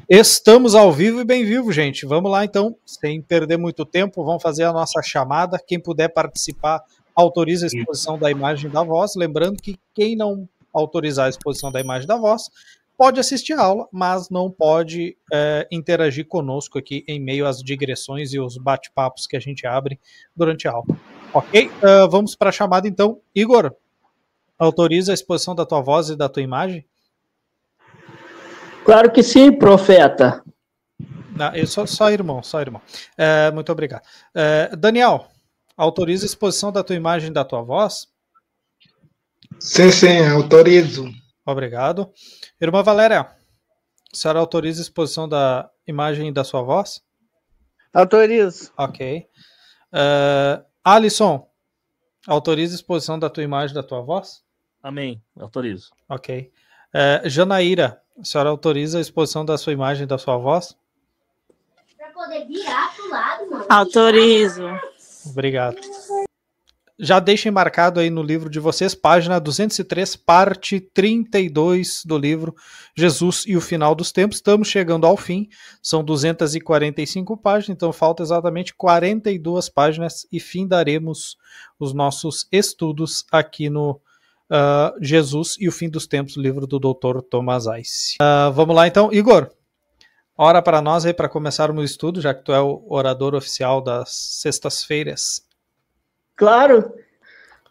Estamos ao vivo e bem vivo, gente. Vamos lá, então, sem perder muito tempo, vamos fazer a nossa chamada. Quem puder participar, autoriza a exposição da imagem e da voz. Lembrando que quem não autorizar a exposição da imagem e da voz pode assistir a aula, mas não pode interagir conosco aqui em meio às digressões e os bate-papos que a gente abre durante a aula. Ok? Vamos para a chamada, então. Igor, autoriza a exposição da tua voz e da tua imagem? Claro que sim, profeta. Não, só irmão. Muito obrigado. Daniel, autoriza a exposição da tua imagem e da tua voz? Sim, autorizo. Obrigado. Irmã Valéria, a senhora autoriza a exposição da imagem e da sua voz? Autorizo. Ok. Alisson, autoriza a exposição da tua imagem e da tua voz? Amém, autorizo. Ok. Janaíra, a senhora autoriza a exposição da sua imagem e da sua voz? Para poder virar pro lado, mano. Autorizo. Obrigado. Já deixem marcado aí no livro de vocês, página 203, parte 32 do livro Jesus e o Final dos Tempos. Estamos chegando ao fim, são 245 páginas, então falta exatamente 42 páginas e findaremos os nossos estudos aqui no Jesus e o Fim dos Tempos, livro do Dr. Thomas Ice. Vamos lá então, Igor, ora para nós aí para começarmos o estudo, já que tu é o orador oficial das sextas-feiras. Claro,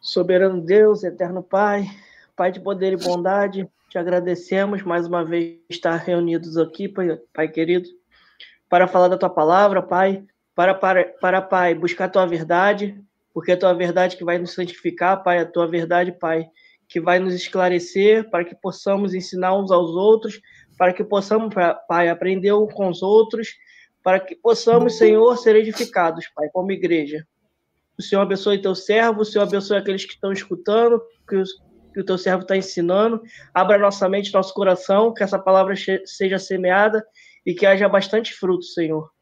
soberano Deus, eterno Pai, Pai de poder e bondade, te agradecemos mais uma vez estar reunidos aqui, Pai querido, para falar da tua palavra, Pai, para Pai, buscar a tua verdade, porque é a tua verdade que vai nos santificar, Pai, a tua verdade, Pai, que vai nos esclarecer, para que possamos ensinar uns aos outros, para que possamos, Pai, aprender uns com os outros, para que possamos, Senhor, ser edificados, Pai, como igreja. O Senhor abençoe teu servo, o Senhor abençoe aqueles que estão escutando, que o teu servo está ensinando. Abra nossa mente, nosso coração, que essa palavra seja semeada e que haja bastante fruto, Senhor.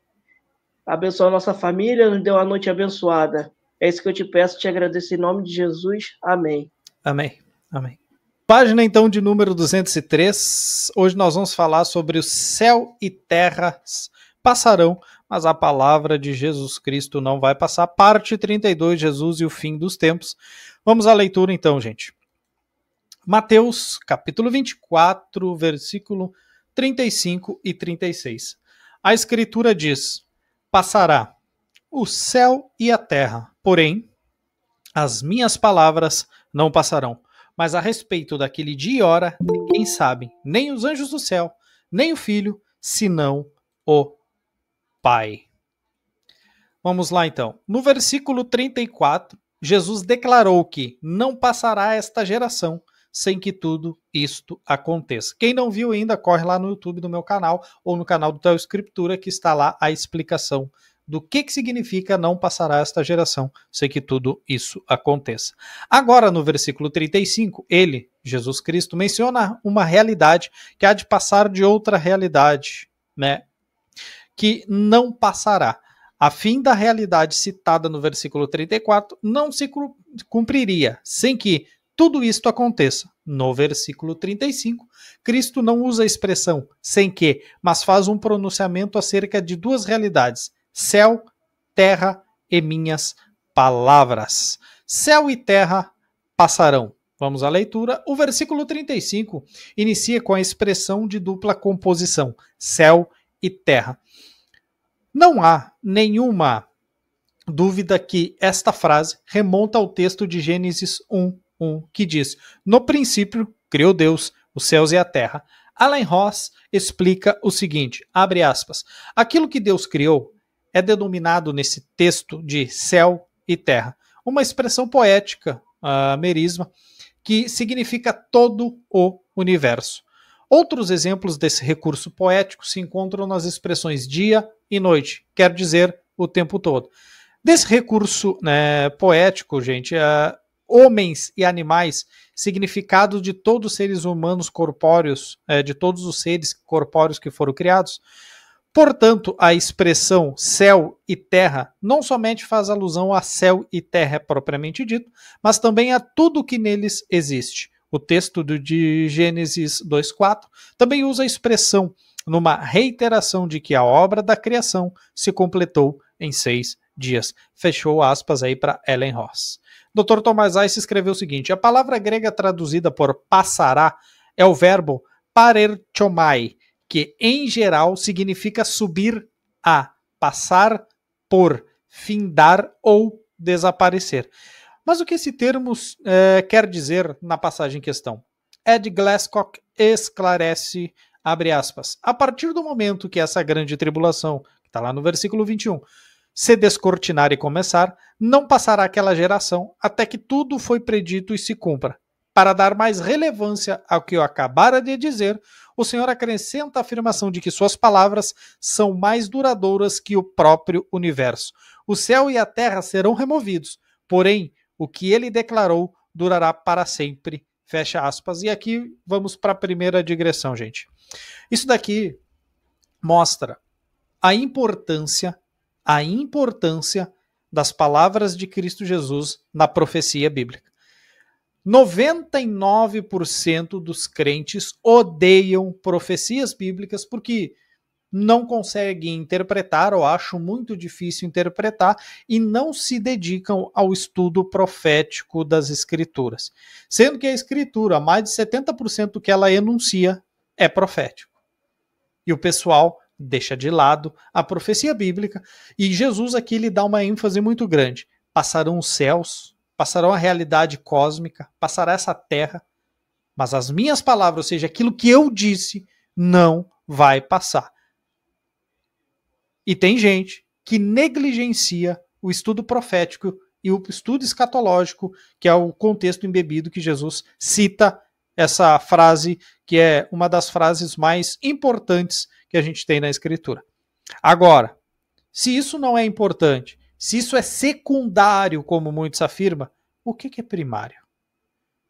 Abençoa a nossa família, nos dê uma noite abençoada. É isso que eu te peço, te agradeço em nome de Jesus. Amém. Amém. Amém. Página, então, de número 203. Hoje nós vamos falar sobre o céu e terras passarão, mas a palavra de Jesus Cristo não vai passar. Parte 32, Jesus e o Fim dos Tempos. Vamos à leitura, então, gente. Mateus, capítulo 24, versículo 35 e 36. A Escritura diz: passará o céu e a terra, porém, as minhas palavras não passarão. Mas a respeito daquele dia e hora, ninguém sabe, nem os anjos do céu, nem o Filho, senão o Pai. Vamos lá, então. No versículo 34, Jesus declarou que não passará esta geração sem que tudo isto aconteça. Quem não viu ainda, corre lá no YouTube do meu canal ou no canal do Tel Escritura, que está lá a explicação do que significa não passará esta geração sem que tudo isso aconteça. Agora, no versículo 35, ele, Jesus Cristo, menciona uma realidade que há de passar de outra realidade, né? Que não passará. A fim da realidade citada no versículo 34 não se cumpriria sem que tudo isto aconteça. No versículo 35, Cristo não usa a expressão sem que, mas faz um pronunciamento acerca de duas realidades: céu, terra e minhas palavras. Céu e terra passarão. Vamos à leitura. O versículo 35 inicia com a expressão de dupla composição: céu e terra. Não há nenhuma dúvida que esta frase remonta ao texto de Gênesis 1:1, que diz: no princípio criou Deus os céus e a terra. Alan Ross explica o seguinte, abre aspas, aquilo que Deus criou é denominado nesse texto de céu e terra, uma expressão poética, merisma, que significa todo o universo. Outros exemplos desse recurso poético se encontram nas expressões dia e noite, quer dizer o tempo todo. Desse recurso, né, poético, gente, homens e animais, significado de todos os seres humanos corpóreos, de todos os seres corpóreos que foram criados. Portanto, a expressão céu e terra não somente faz alusão a céu e terra propriamente dito, mas também a tudo que neles existe. O texto de Gênesis 2:4 também usa a expressão numa reiteração de que a obra da criação se completou em 6 dias. Fechou aspas aí para Ellen Ross. Dr. Thomas Ice escreveu o seguinte: a palavra grega traduzida por passará é o verbo parerchomai, que em geral significa subir a, passar por, findar ou desaparecer. Mas o que esse termo quer dizer na passagem em questão? Ed Glasscock esclarece, abre aspas, a partir do momento que essa grande tribulação, que está lá no versículo 21, se descortinar e começar, não passará aquela geração até que tudo foi predito e se cumpra. Para dar mais relevância ao que eu acabara de dizer, o Senhor acrescenta a afirmação de que suas palavras são mais duradouras que o próprio universo. O céu e a terra serão removidos, porém, o que ele declarou durará para sempre. Fecha aspas. E aqui vamos para a primeira digressão, gente. Isso daqui mostra a importância das palavras de Cristo Jesus na profecia bíblica. 99% dos crentes odeiam profecias bíblicas porque não conseguem interpretar ou acham muito difícil interpretar e não se dedicam ao estudo profético das Escrituras. Sendo que a Escritura, mais de 70% do que ela enuncia é profético. E o pessoal deixa de lado a profecia bíblica e Jesus aqui lhe dá uma ênfase muito grande. Passarão os céus, passarão a realidade cósmica, passará essa terra, mas as minhas palavras, ou seja, aquilo que eu disse, não vai passar. E tem gente que negligencia o estudo profético e o estudo escatológico, que é o contexto embebido que Jesus cita essa frase, que é uma das frases mais importantes que a gente tem na Escritura. Agora, se isso não é importante, se isso é secundário, como muitos afirmam, o que é primário?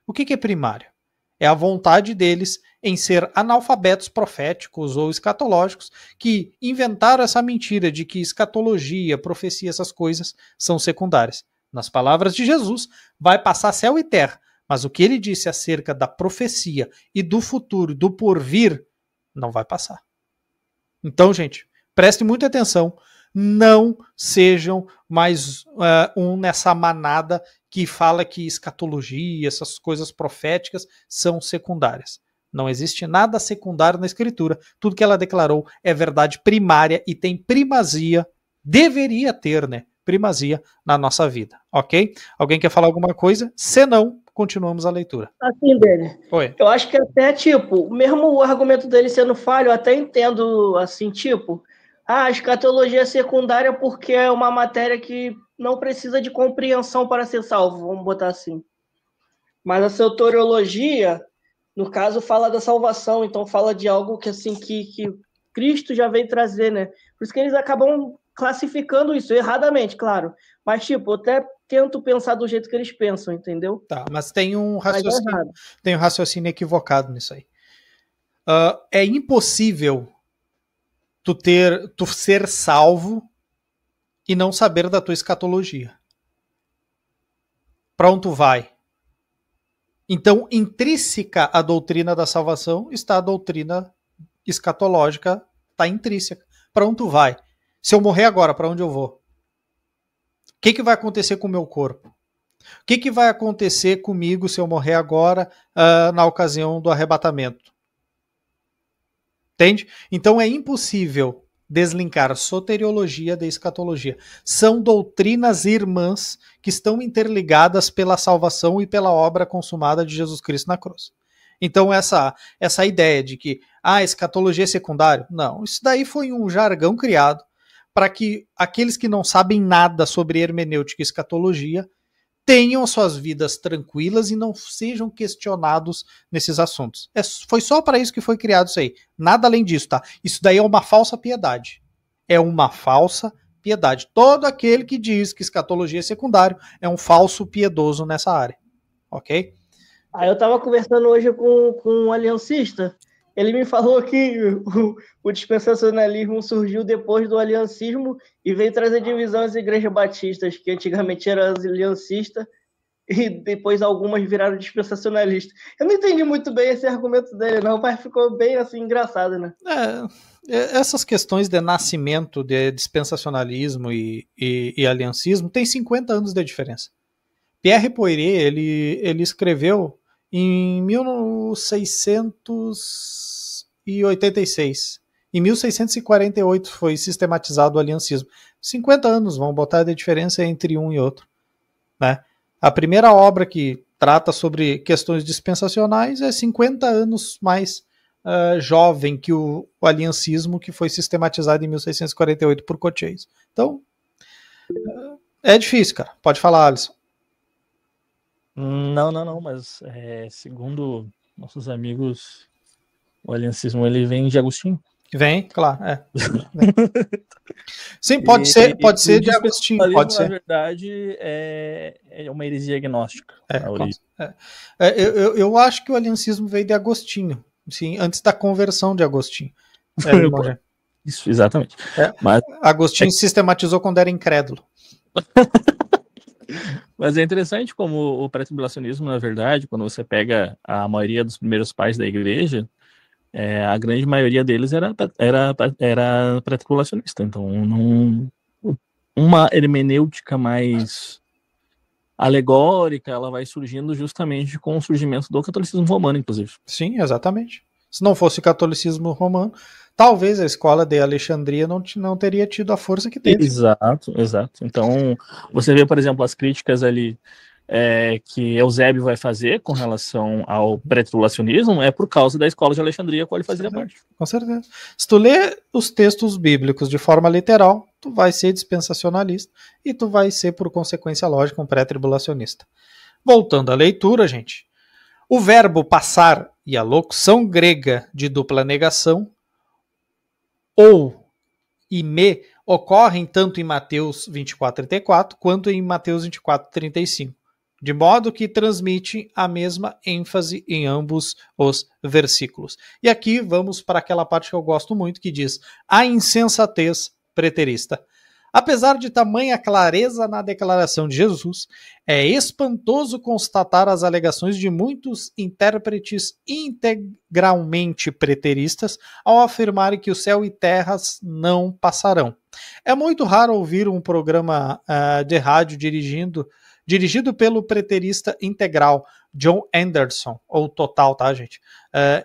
O que é primário? É a vontade deles em ser analfabetos proféticos ou escatológicos que inventaram essa mentira de que escatologia, profecia, essas coisas são secundárias. Nas palavras de Jesus, vai passar céu e terra, mas o que ele disse acerca da profecia e do futuro, do porvir, não vai passar. Então, gente, preste muita atenção. Não sejam mais nessa manada que fala que escatologia, essas coisas proféticas são secundárias. Não existe nada secundário na Escritura. Tudo que ela declarou é verdade primária e tem primazia, deveria ter, né? Primazia na nossa vida, ok? Alguém quer falar alguma coisa? Se não, continuamos a leitura. Assim, dele. Oi. Eu acho que até, mesmo o argumento dele sendo falho, eu até entendo, assim, a escatologia é secundária porque é uma matéria que não precisa de compreensão para ser salvo, vamos botar assim. Mas a soteriologia, no caso, fala da salvação, então fala de algo que, assim, que Cristo já veio trazer, né? Por isso que eles acabam classificando isso, erradamente, claro. Mas, eu até tento pensar do jeito que eles pensam, entendeu? Tá, mas tem um raciocínio equivocado nisso aí. É impossível tu ser salvo e não saber da tua escatologia. Pra onde tu vai? Então, intrínseca à doutrina da salvação está a doutrina escatológica, está intrínseca. Para onde tu vai? Se eu morrer agora, para onde eu vou? O que vai acontecer com o meu corpo? O que vai acontecer comigo se eu morrer agora na ocasião do arrebatamento? Entende? Então é impossível deslinkar soteriologia da escatologia. São doutrinas irmãs que estão interligadas pela salvação e pela obra consumada de Jesus Cristo na cruz. Então essa ideia de que escatologia é secundário, não, isso daí foi um jargão criado para que aqueles que não sabem nada sobre hermenêutica e escatologia tenham as suas vidas tranquilas e não sejam questionados nesses assuntos. Foi só para isso que foi criado isso aí. Nada além disso, tá? Isso daí é uma falsa piedade. É uma falsa piedade. Todo aquele que diz que escatologia é secundário é um falso piedoso nessa área. Ok? Aí eu estava conversando hoje com um aliancista. Ele me falou que o dispensacionalismo surgiu depois do aliancismo e veio trazer divisão às igrejas batistas, que antigamente eram aliancistas, e depois algumas viraram dispensacionalistas. Eu não entendi muito bem esse argumento dele, não, mas ficou bem assim engraçado, né? Essas questões de nascimento, de dispensacionalismo e aliancismo, tem 50 anos de diferença. Pierre Poirier, ele escreveu em 1686. Em 1648 foi sistematizado o aliancismo. 50 anos vão botar de diferença entre um e outro, né? A primeira obra que trata sobre questões dispensacionais é 50 anos mais jovem que o aliancismo, que foi sistematizado em 1648 por Cochise. Então, é difícil, cara. Pode falar, Alisson. Não, mas segundo nossos amigos, o aliancismo ele vem de Agostinho. Vem, claro, Vem. Sim, pode ser de Agostinho, pode ser. Na verdade, é uma heresia agnóstica. Eu acho que o aliancismo veio de Agostinho, sim, antes da conversão de Agostinho. Isso, exatamente. Mas Agostinho sistematizou quando era incrédulo. Mas é interessante como o pré-tribulacionismo, na verdade, quando você pega a maioria dos primeiros pais da igreja, a grande maioria deles era pré-tribulacionista. Então, uma hermenêutica mais alegórica, ela vai surgindo justamente com o surgimento do catolicismo romano, inclusive. Sim, exatamente. Se não fosse o catolicismo romano, talvez a escola de Alexandria não teria tido a força que teve. Exato. Então, você vê, por exemplo, as críticas ali que Eusébio vai fazer com relação ao pré-tribulacionismo é por causa da escola de Alexandria, a qual ele fazia parte. Com certeza. Se tu lê os textos bíblicos de forma literal, tu vai ser dispensacionalista e tu vai ser, por consequência lógica, um pré-tribulacionista. Voltando à leitura, gente. O verbo passar e a locução grega de dupla negação, ou e me, ocorrem tanto em Mateus 24:34 quanto em Mateus 24:35. De modo que transmite a mesma ênfase em ambos os versículos. E aqui vamos para aquela parte que eu gosto muito, que diz: a insensatez preterista. Apesar de tamanha clareza na declaração de Jesus, é espantoso constatar as alegações de muitos intérpretes integralmente preteristas ao afirmarem que o céu e terras não passarão. É muito raro ouvir um programa de rádio dirigido pelo preterista integral John Anderson, ou Total, tá, gente?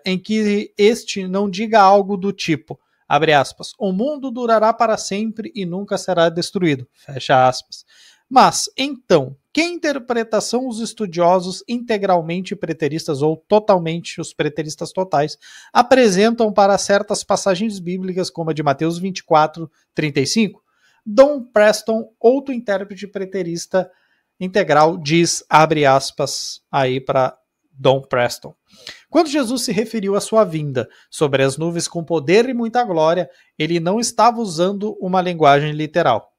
Em que este não diga algo do tipo, abre aspas, o mundo durará para sempre e nunca será destruído, fecha aspas. Mas, então, que interpretação os estudiosos integralmente preteristas ou totalmente os preteristas totais apresentam para certas passagens bíblicas, como a de Mateus 24:35? Don Preston, outro intérprete preterista integral, diz, abre aspas, aí para Don Preston. Quando Jesus se referiu à sua vinda sobre as nuvens com poder e muita glória, ele não estava usando uma linguagem literal.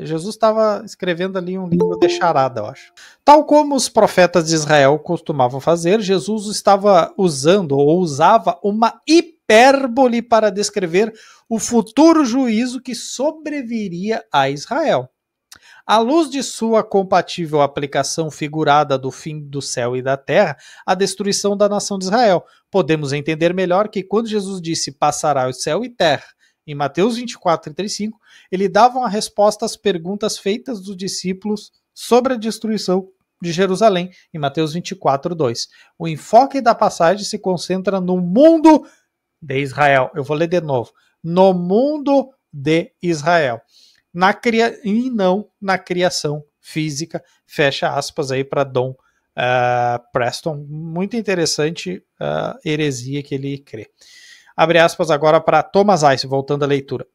Jesus estava escrevendo ali um livro de charada, eu acho. Tal como os profetas de Israel costumavam fazer, Jesus estava usando ou usava uma hipérbole para descrever o futuro juízo que sobreviria a Israel. À luz de sua compatível aplicação figurada do fim do céu e da terra, a destruição da nação de Israel, podemos entender melhor que quando Jesus disse passará o céu e terra, em Mateus 24:35, ele dava uma resposta às perguntas feitas dos discípulos sobre a destruição de Jerusalém, em Mateus 24:2. O enfoque da passagem se concentra no mundo de Israel. Eu vou ler de novo. No mundo de Israel. E não na criação física, fecha aspas aí para Don Preston. Muito interessante a heresia que ele crê. Abre aspas agora para Thomas Ice, voltando à leitura.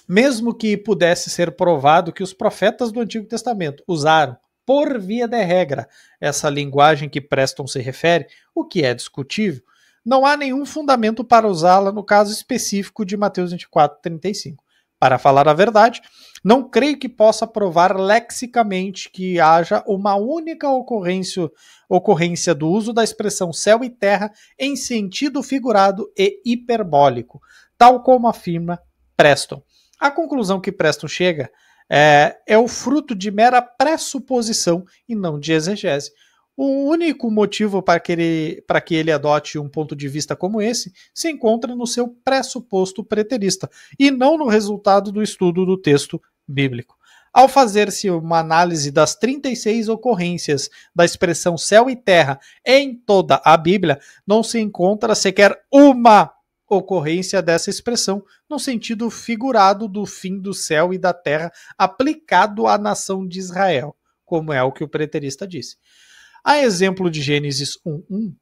Mesmo que pudesse ser provado que os profetas do Antigo Testamento usaram, por via de regra, essa linguagem que Preston se refere, o que é discutível, não há nenhum fundamento para usá-la no caso específico de Mateus 24:35. Para falar a verdade, não creio que possa provar lexicamente que haja uma única ocorrência do uso da expressão céu e terra em sentido figurado e hiperbólico, tal como afirma Preston. A conclusão que Preston chega é o fruto de mera pressuposição e não de exegese. O único motivo para que ele adote um ponto de vista como esse se encontra no seu pressuposto preterista e não no resultado do estudo do texto bíblico. Ao fazer-se uma análise das 36 ocorrências da expressão céu e terra em toda a Bíblia, não se encontra sequer uma ocorrência dessa expressão no sentido figurado do fim do céu e da terra aplicado à nação de Israel, como é o que o preterista disse. A exemplo de Gênesis 1:1,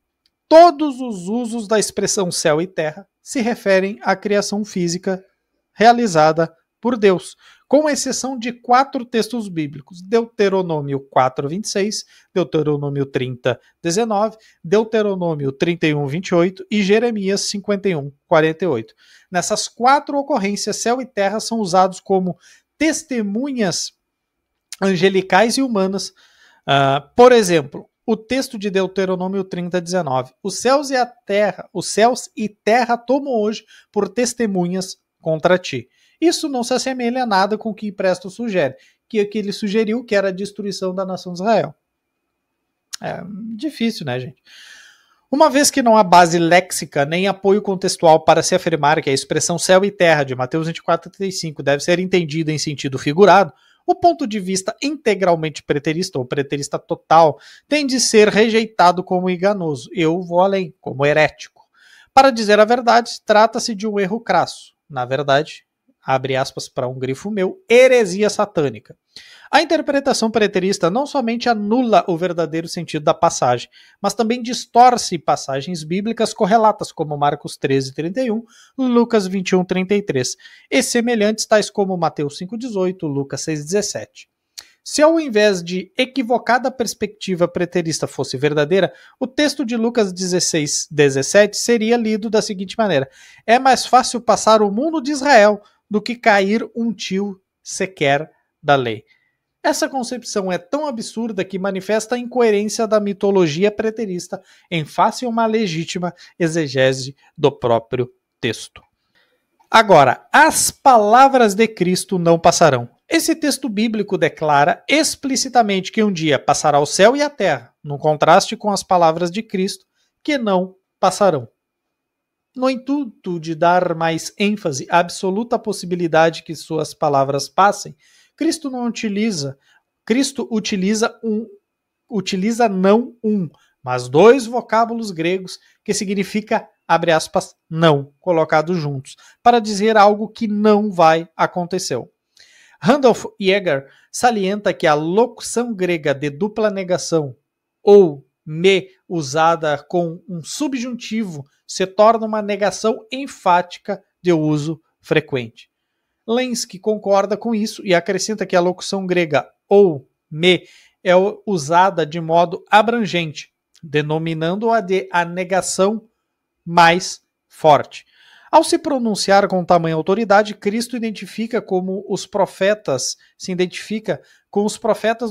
todos os usos da expressão céu e terra se referem à criação física realizada por Deus, com exceção de 4 textos bíblicos: Deuteronômio 4:26, Deuteronômio 30:19, Deuteronômio 31:28 e Jeremias 51:48. Nessas 4 ocorrências, céu e terra são usados como testemunhas angelicais e humanas. Por exemplo, o texto de Deuteronômio 30:19, os céus e terra tomam hoje por testemunhas contra ti. Isso não se assemelha a nada com o que Presto sugere, que ele sugeriu que era a destruição da nação de Israel. É difícil, né, gente? Uma vez que não há base léxica nem apoio contextual para se afirmar que a expressão céu e terra de Mateus 24:35 deve ser entendida em sentido figurado, o ponto de vista integralmente preterista ou preterista total tem de ser rejeitado como enganoso. Eu vou além, como herético. Para dizer a verdade, trata-se de um erro crasso. Na verdade, abre aspas para um grifo meu, heresia satânica. A interpretação preterista não somente anula o verdadeiro sentido da passagem, mas também distorce passagens bíblicas correlatas como Marcos 13:31, Lucas 21:33, e semelhantes tais como Mateus 5:18, Lucas 6:17. Se ao invés de equivocada perspectiva preterista fosse verdadeira, o texto de Lucas 16:17 seria lido da seguinte maneira: é mais fácil passar o mundo de Israel do que cair um tio sequer da lei. Essa concepção é tão absurda que manifesta a incoerência da mitologia preterista em face a uma legítima exegese do próprio texto. Agora, as palavras de Cristo não passarão. Esse texto bíblico declara explicitamente que um dia passará o céu e a terra, no contraste com as palavras de Cristo, que não passarão. No intuito de dar mais ênfase à absoluta possibilidade que suas palavras passem, Cristo utiliza não um, mas 2 vocábulos gregos que significa, abre aspas, não, colocados juntos, para dizer algo que não vai acontecer. Randolph Jäger salienta que a locução grega de dupla negação, ou me, usada com um subjuntivo, se torna uma negação enfática de uso frequente. Lenski concorda com isso e acrescenta que a locução grega ou me é usada de modo abrangente, denominando-a de a negação mais forte. Ao se pronunciar com tamanha autoridade, Cristo se identifica com os profetas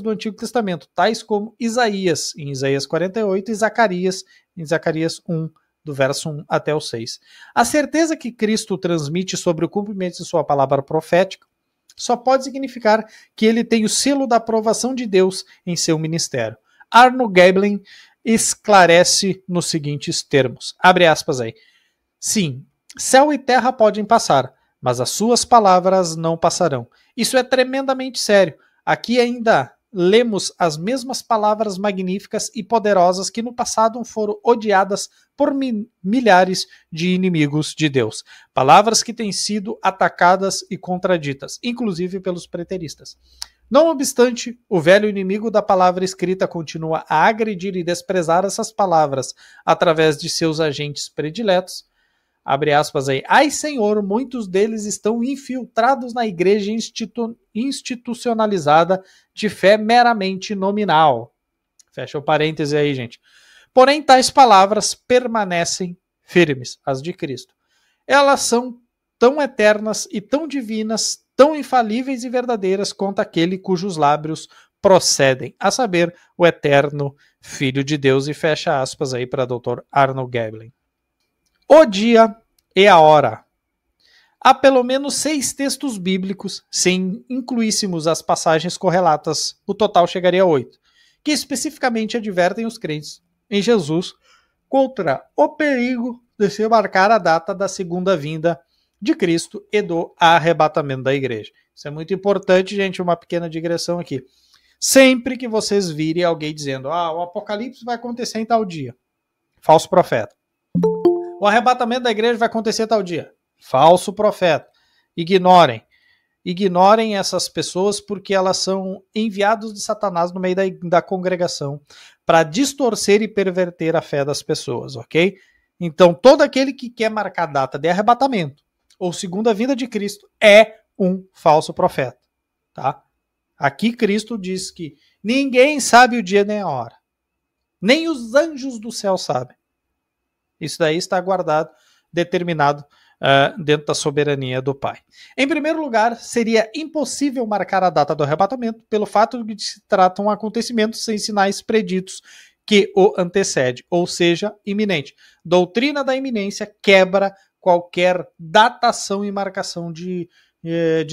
do Antigo Testamento, tais como Isaías, em Isaías 48, e Zacarias, em Zacarias 1, do verso 1 até o 6. A certeza que Cristo transmite sobre o cumprimento de sua palavra profética só pode significar que ele tem o selo da aprovação de Deus em seu ministério. Arno Gäblein esclarece nos seguintes termos, abre aspas aí, sim, céu e terra podem passar, mas as suas palavras não passarão. Isso é tremendamente sério. Aqui ainda lemos as mesmas palavras magníficas e poderosas que no passado foram odiadas por milhares de inimigos de Deus. Palavras que têm sido atacadas e contraditas, inclusive pelos preteristas. Não obstante, o velho inimigo da palavra escrita continua a agredir e desprezar essas palavras através de seus agentes prediletos. Abre aspas aí. Ai, Senhor, muitos deles estão infiltrados na igreja institucionalizada de fé meramente nominal. Fecha o parêntese aí, gente. Porém, tais palavras permanecem firmes, as de Cristo. Elas são tão eternas e tão divinas, tão infalíveis e verdadeiras quanto aquele cujos lábios procedem, a saber, o eterno Filho de Deus. E fecha aspas aí para Dr. Arno Gäblein. O dia e a hora. há pelo menos 6 textos bíblicos, se incluíssemos as passagens correlatas, o total chegaria a 8, que especificamente advertem os crentes em Jesus contra o perigo de se marcar a data da segunda vinda de Cristo e do arrebatamento da igreja. Isso é muito importante, gente, uma pequena digressão aqui. Sempre que vocês virem alguém dizendo, o apocalipse vai acontecer em tal dia, falso profeta. O arrebatamento da igreja vai acontecer tal dia, falso profeta. Ignorem essas pessoas porque elas são enviados de Satanás no meio da congregação para distorcer e perverter a fé das pessoas, ok? Então, todo aquele que quer marcar data de arrebatamento ou segunda vinda de Cristo é um falso profeta, tá? Aqui Cristo diz que ninguém sabe o dia nem a hora. Nem os anjos do céu sabem. Isso daí está guardado, determinado dentro da soberania do Pai. Em primeiro lugar, seria impossível marcar a data do arrebatamento pelo fato de que se tratam acontecimentos sem sinais preditos que o antecede, ou seja, iminente. Doutrina da iminência quebra qualquer datação e marcação de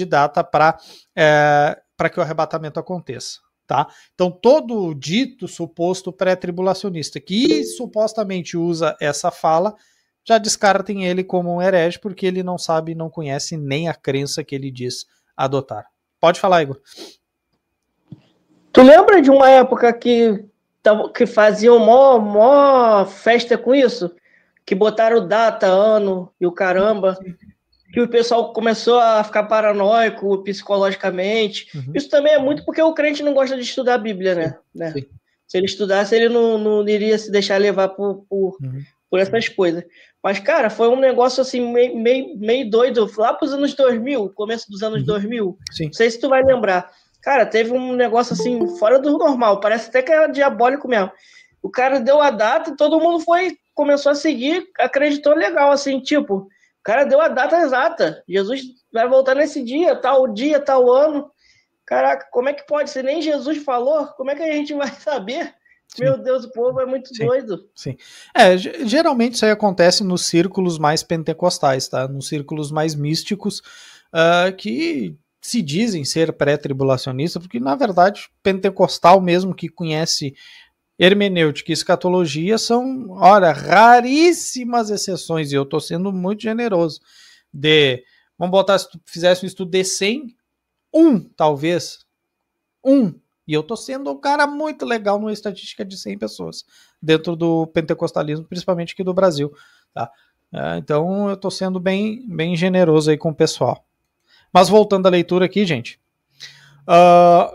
data para que o arrebatamento aconteça. Tá? Então, todo dito suposto pré-tribulacionista que supostamente usa essa fala, já descartem ele como um herege, porque ele não sabe, não conhece nem a crença que ele diz adotar. Pode falar, Igor. Tu lembra de uma época que faziam mó festa com isso? Que botaram data, ano e o caramba... que o pessoal começou a ficar paranoico psicologicamente. Uhum. Isso também é muito porque o crente não gosta de estudar a Bíblia, né? Sim. Se ele estudasse, ele não iria se deixar levar por essas coisas. Mas, cara, foi um negócio assim meio doido. Lá para os anos 2000, começo dos anos 2000. Sim. Não sei se tu vai lembrar. Cara, teve um negócio assim fora do normal. Parece até que era diabólico mesmo. O cara deu a data e todo mundo começou a seguir, acreditou legal, assim, tipo... O cara deu a data exata. Jesus vai voltar nesse dia, tal ano. Caraca, como é que pode? Se nem Jesus falou, como é que a gente vai saber? Sim. Meu Deus, o povo é muito doido. Sim. Geralmente isso aí acontece nos círculos mais pentecostais, tá? Nos círculos mais místicos, que se dizem ser pré-tribulacionistas, porque na verdade pentecostal mesmo que conhece hermenêutica e escatologia são, raríssimas exceções, e eu estou sendo muito generoso. Vamos botar, se tu fizesse um estudo de 100, talvez, e eu estou sendo um cara muito legal numa estatística de 100 pessoas, dentro do pentecostalismo, principalmente aqui do Brasil, tá? Então eu estou sendo bem generoso aí com o pessoal. Mas voltando à leitura aqui, gente,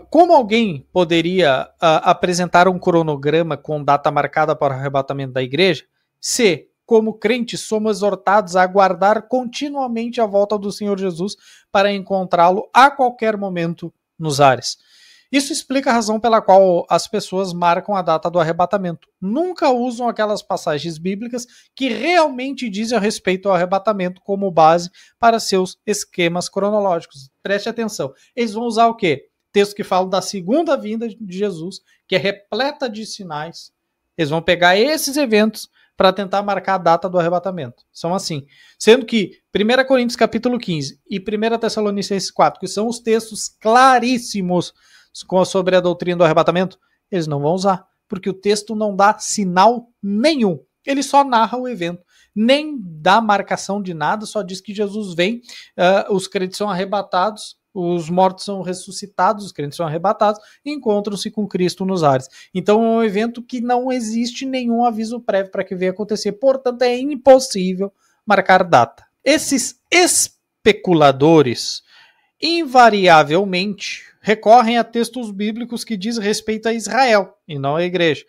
como alguém poderia apresentar um cronograma com data marcada para o arrebatamento da igreja, se, como crentes, somos exortados a aguardar continuamente a volta do Senhor Jesus para encontrá-lo a qualquer momento nos ares? Isso explica a razão pela qual as pessoas marcam a data do arrebatamento. Nunca usam aquelas passagens bíblicas que realmente dizem a respeito ao arrebatamento como base para seus esquemas cronológicos. Preste atenção. Eles vão usar o quê? Textos que falam da segunda vinda de Jesus, que é repleta de sinais. Eles vão pegar esses eventos para tentar marcar a data do arrebatamento. São assim. Sendo que 1 Coríntios capítulo 15 e 1 Tessalonicenses 4, que são os textos claríssimos sobre a doutrina do arrebatamento, eles não vão usar, porque o texto não dá sinal nenhum. Ele só narra o evento, nem dá marcação de nada, só diz que Jesus vem, os crentes são arrebatados, os mortos são ressuscitados, os crentes são arrebatados e encontram-se com Cristo nos ares. Então é um evento que não existe nenhum aviso prévio para que venha acontecer, portanto é impossível marcar data. Esses especuladores, invariavelmente, recorrem a textos bíblicos que diz respeito a Israel e não à igreja,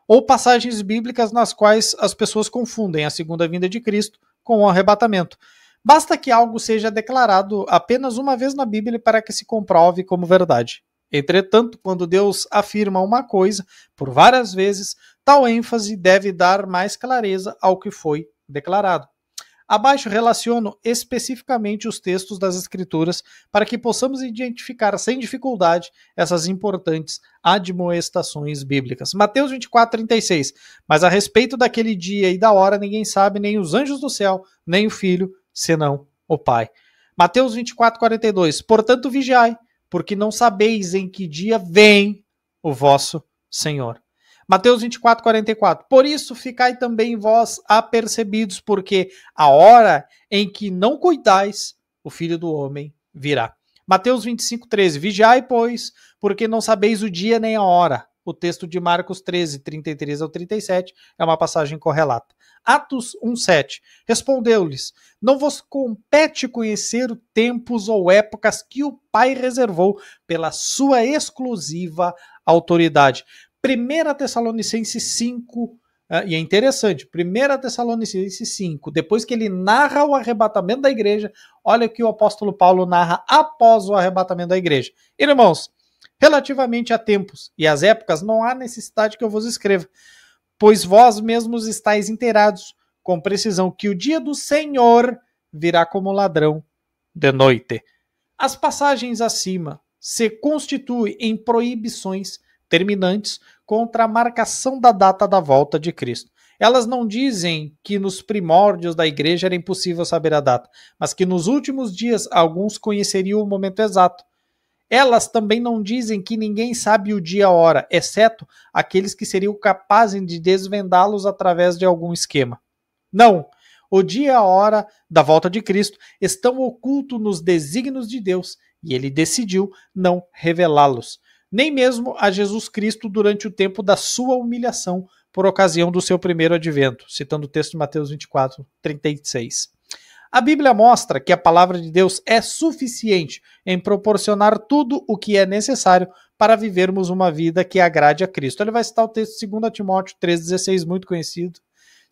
ou passagens bíblicas nas quais as pessoas confundem a segunda vinda de Cristo com o arrebatamento. Basta que algo seja declarado apenas uma vez na Bíblia para que se comprove como verdade. Entretanto, quando Deus afirma uma coisa por várias vezes, tal ênfase deve dar mais clareza ao que foi declarado. Abaixo relaciono especificamente os textos das Escrituras para que possamos identificar sem dificuldade essas importantes admoestações bíblicas. Mateus 24:36. Mas a respeito daquele dia e da hora ninguém sabe, nem os anjos do céu, nem o Filho, senão o Pai. Mateus 24:42, portanto vigiai, porque não sabeis em que dia vem o vosso Senhor. Mateus 24:44, por isso ficai também vós apercebidos, porque a hora em que não cuidais, o Filho do Homem virá. Mateus 25:13, vigiai, pois, porque não sabeis o dia nem a hora. O texto de Marcos 13:33 ao 37 é uma passagem correlata. Atos 1:7, respondeu-lhes, não vos compete conhecer tempos ou épocas que o Pai reservou pela sua exclusiva autoridade. 1 Tessalonicenses 5, e é interessante, 1 Tessalonicenses 5, depois que ele narra o arrebatamento da igreja, olha o que o apóstolo Paulo narra após o arrebatamento da igreja. Irmãos, relativamente a tempos e as épocas, não há necessidade que eu vos escreva, pois vós mesmos estáis inteirados com precisão que o dia do Senhor virá como ladrão de noite. As passagens acima se constituem em proibições terminantes contra a marcação da data da volta de Cristo. Elas não dizem que nos primórdios da igreja era impossível saber a data, mas que nos últimos dias alguns conheceriam o momento exato. Elas também não dizem que ninguém sabe o dia e a hora, exceto aqueles que seriam capazes de desvendá-los através de algum esquema. Não, o dia e a hora da volta de Cristo estão ocultos nos desígnios de Deus e ele decidiu não revelá-los, nem mesmo a Jesus Cristo durante o tempo da sua humilhação por ocasião do seu primeiro advento, citando o texto de Mateus 24:36. A Bíblia mostra que a palavra de Deus é suficiente em proporcionar tudo o que é necessário para vivermos uma vida que agrade a Cristo. Ele vai citar o texto de 2 Timóteo 3,16, muito conhecido,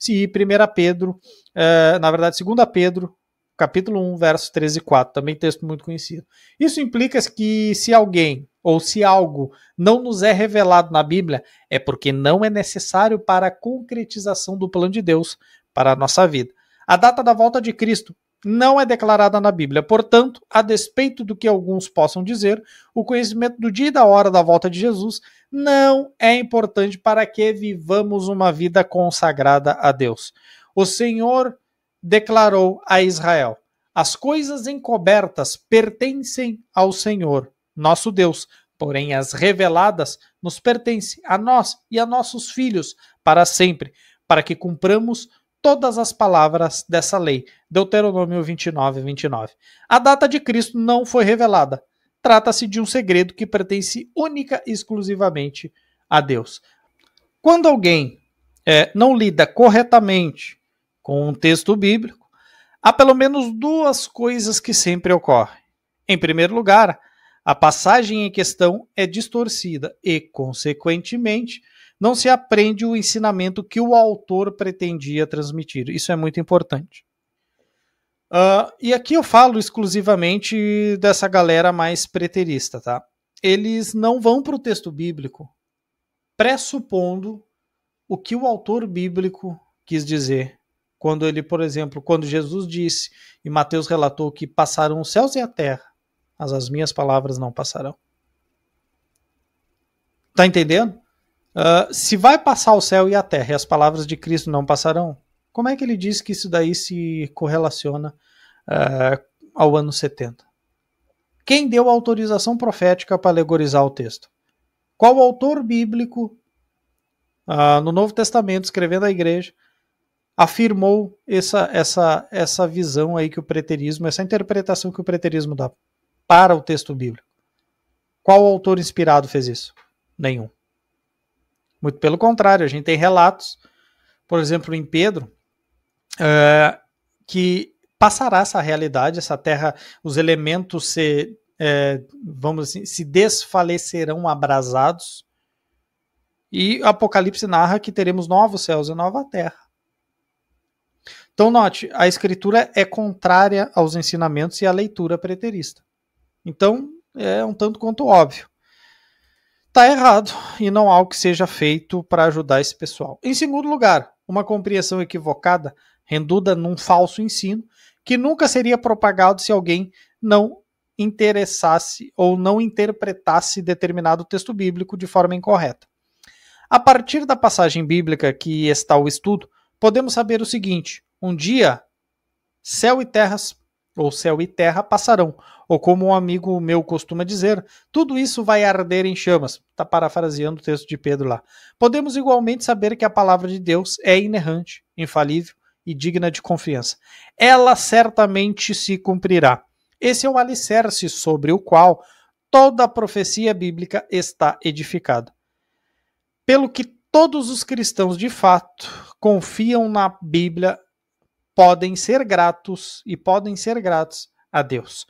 e 1 Pedro, 2 Pedro, capítulo 1, versos 13 e 4, também texto muito conhecido. Isso implica que se alguém ou se algo não nos é revelado na Bíblia, é porque não é necessário para a concretização do plano de Deus para a nossa vida. A data da volta de Cristo não é declarada na Bíblia, portanto, a despeito do que alguns possam dizer, o conhecimento do dia e da hora da volta de Jesus não é importante para que vivamos uma vida consagrada a Deus. O Senhor declarou a Israel: as coisas encobertas pertencem ao Senhor, nosso Deus, porém as reveladas nos pertencem a nós e a nossos filhos para sempre, para que cumpramos todas as palavras dessa lei. Deuteronômio 29:29. A data de Cristo não foi revelada. Trata-se de um segredo que pertence única e exclusivamente a Deus. Quando alguém não lida corretamente com um texto bíblico, há pelo menos duas coisas que sempre ocorrem. Em primeiro lugar, a passagem em questão é distorcida e, consequentemente, não se aprende o ensinamento que o autor pretendia transmitir. Isso é muito importante. E aqui eu falo exclusivamente dessa galera mais preterista, tá? Eles não vão para o texto bíblico pressupondo o que o autor bíblico quis dizer. Quando ele, por exemplo, quando Jesus disse, e Mateus relatou que passarão os céus e a terra, mas as minhas palavras não passarão. Tá entendendo? Se vai passar o céu e a terra e as palavras de Cristo não passarão, como é que ele diz que isso daí se correlaciona ao ano 70? Quem deu a autorização profética para alegorizar o texto? Qual autor bíblico no Novo Testamento, escrevendo a igreja, afirmou essa visão aí que o preterismo, essa interpretação que o preterismo dá para o texto bíblico? Qual autor inspirado fez isso? Nenhum. Muito pelo contrário, a gente tem relatos, por exemplo, em Pedro, que passará essa realidade, essa terra, os elementos vamos assim, se desfalecerão abrasados, e Apocalipse narra que teremos novos céus e nova terra. Então note, a escritura é contrária aos ensinamentos e à leitura preterista. Então é um tanto quanto óbvio. Está errado e não há o que seja feito para ajudar esse pessoal. Em segundo lugar, uma compreensão equivocada, renduda num falso ensino, que nunca seria propagado se alguém não interessasse ou não interpretasse determinado texto bíblico de forma incorreta. A partir da passagem bíblica que está o estudo, podemos saber o seguinte: um dia, céu e terras ou céu e terra passarão. Ou como um amigo meu costuma dizer, tudo isso vai arder em chamas. Está parafraseando o texto de Pedro lá. Podemos igualmente saber que a palavra de Deus é inerrante, infalível e digna de confiança. Ela certamente se cumprirá. Esse é o alicerce sobre o qual toda a profecia bíblica está edificada. Pelo que todos os cristãos de fato confiam na Bíblia, podem ser gratos a Deus.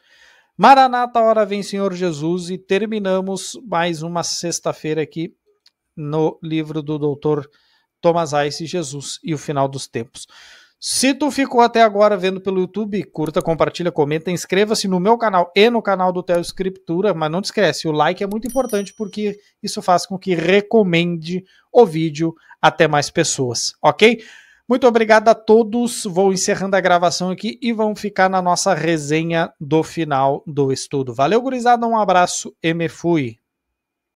Maranata, hora vem Senhor Jesus, e terminamos mais uma sexta-feira aqui no livro do Dr. Thomas Ice, Jesus e o Final dos Tempos. Se tu ficou até agora vendo pelo YouTube, curta, compartilha, comenta, inscreva-se no meu canal e no canal do Theo Escritura, mas não te esquece, o like é muito importante porque isso faz com que recomende o vídeo até mais pessoas, ok? Muito obrigado a todos, vou encerrando a gravação aqui e vamos ficar na nossa resenha do final do estudo. Valeu, gurizada, um abraço e me fui.